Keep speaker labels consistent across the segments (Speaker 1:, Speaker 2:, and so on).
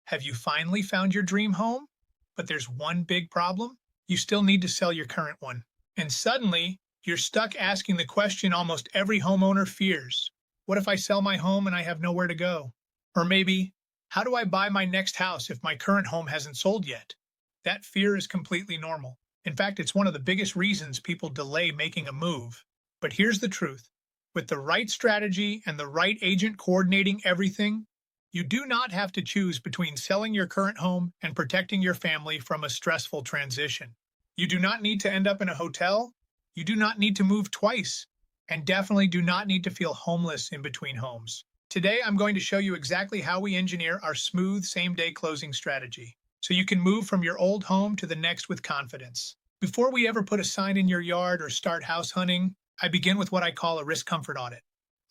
Speaker 1: Have you finally found your dream home? But there's one big problem. You still need to sell your current one. And suddenly, you're stuck asking the question almost every homeowner fears. What if I sell my home and I have nowhere to go? Or maybe, how do I buy my next house if my current home hasn't sold yet? That fear is completely normal. In fact, it's one of the biggest reasons people delay making a move. But here's the truth. With the right strategy and the right agent coordinating everything, you do not have to choose between selling your current home and protecting your family from a stressful transition. You do not need to end up in a hotel. You do not need to move twice. And definitely do not need to feel homeless in between homes. Today, I'm going to show you exactly how we engineer our smooth same-day closing strategy, so you can move from your old home to the next with confidence. Before we ever put a sign in your yard or start house hunting, I begin with what I call a risk-comfort audit.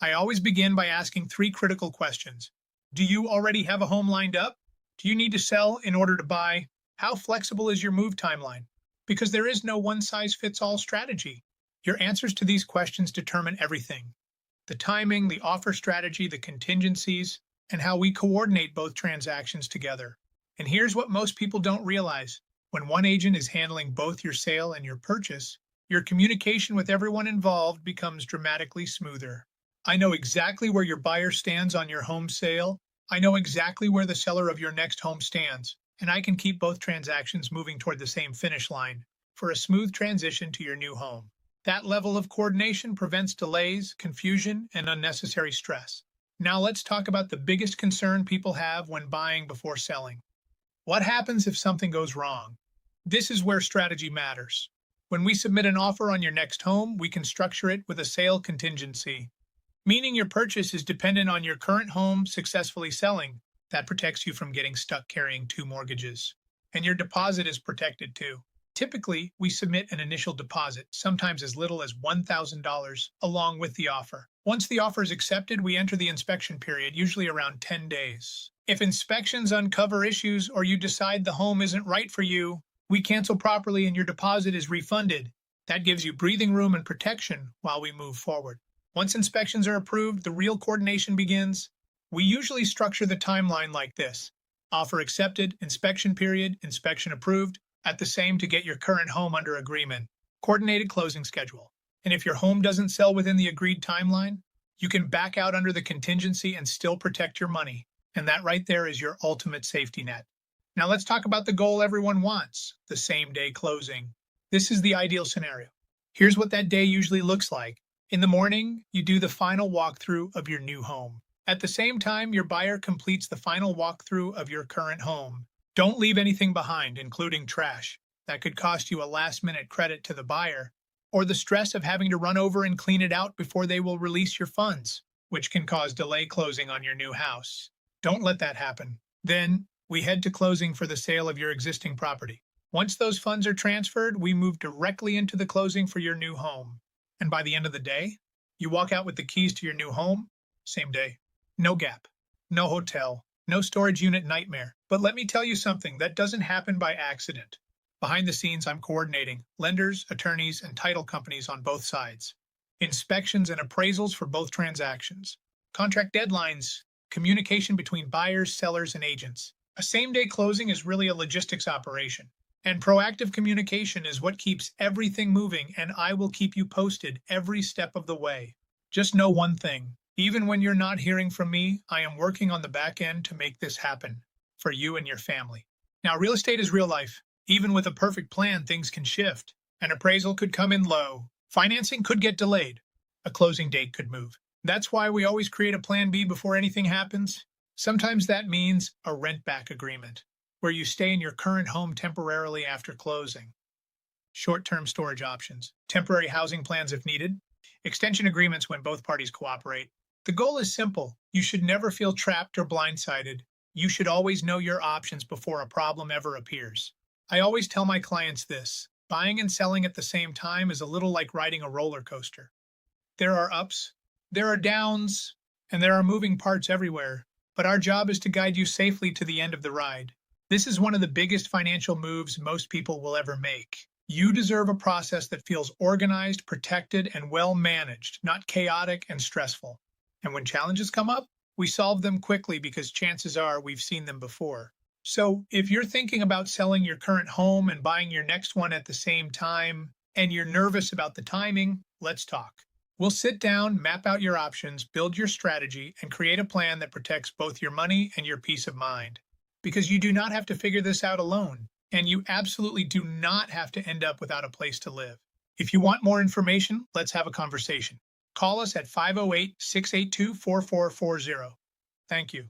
Speaker 1: I always begin by asking three critical questions. Do you already have a home lined up? Do you need to sell in order to buy? How flexible is your move timeline? Because there is no one-size-fits-all strategy. Your answers to these questions determine everything. The timing, the offer strategy, the contingencies, and how we coordinate both transactions together. And here's what most people don't realize. When one agent is handling both your sale and your purchase, your communication with everyone involved becomes dramatically smoother. I know exactly where your buyer stands on your home sale. I know exactly where the seller of your next home stands, and I can keep both transactions moving toward the same finish line for a smooth transition to your new home. That level of coordination prevents delays, confusion, and unnecessary stress. Now let's talk about the biggest concern people have when buying before selling. What happens if something goes wrong? This is where strategy matters. When we submit an offer on your next home, we can structure it with a sale contingency, meaning your purchase is dependent on your current home successfully selling. That protects you from getting stuck carrying two mortgages. And your deposit is protected too. Typically, we submit an initial deposit, sometimes as little as $1,000, along with the offer. Once the offer is accepted, we enter the inspection period, usually around 10 days. If inspections uncover issues or you decide the home isn't right for you, we cancel properly and your deposit is refunded. That gives you breathing room and protection while we move forward. Once inspections are approved, the real coordination begins. We usually structure the timeline like this. Offer accepted, inspection period, inspection approved, at the same to get your current home under agreement. Coordinated closing schedule. And if your home doesn't sell within the agreed timeline, you can back out under the contingency and still protect your money. And that right there is your ultimate safety net. Now let's talk about the goal everyone wants, the same-day closing. This is the ideal scenario. Here's what that day usually looks like. In the morning, you do the final walkthrough of your new home. At the same time, your buyer completes the final walkthrough of your current home. Don't leave anything behind, including trash. That could cost you a last-minute credit to the buyer, or the stress of having to run over and clean it out before they will release your funds, which can cause delay closing on your new house. Don't let that happen. Then, we head to closing for the sale of your existing property. Once those funds are transferred, we move directly into the closing for your new home. And by the end of the day, you walk out with the keys to your new home, same day. No gap, no hotel, no storage unit nightmare. But let me tell you something, that doesn't happen by accident. Behind the scenes, I'm coordinating lenders, attorneys, and title companies on both sides. Inspections and appraisals for both transactions. Contract deadlines, communication between buyers, sellers, and agents. A same-day closing is really a logistics operation. And proactive communication is what keeps everything moving, and I will keep you posted every step of the way. Just know one thing. Even when you're not hearing from me, I am working on the back end to make this happen for you and your family. Now, real estate is real life. Even with a perfect plan, things can shift. An appraisal could come in low. Financing could get delayed. A closing date could move. That's why we always create a plan B before anything happens. Sometimes that means a rent-back agreement, where you stay in your current home temporarily after closing. Short-term storage options, temporary housing plans if needed, extension agreements when both parties cooperate. The goal is simple. You should never feel trapped or blindsided. You should always know your options before a problem ever appears. I always tell my clients this. Buying and selling at the same time is a little like riding a roller coaster. There are ups, there are downs, and there are moving parts everywhere, but our job is to guide you safely to the end of the ride. This is one of the biggest financial moves most people will ever make. You deserve a process that feels organized, protected, and well managed, not chaotic and stressful. And when challenges come up, we solve them quickly because chances are we've seen them before. So, if you're thinking about selling your current home and buying your next one at the same time, and you're nervous about the timing, let's talk. We'll sit down, map out your options, build your strategy, and create a plan that protects both your money and your peace of mind. Because you do not have to figure this out alone, and you absolutely do not have to end up without a place to live. If you want more information, let's have a conversation. Call us at 508 682 4440. Thank you.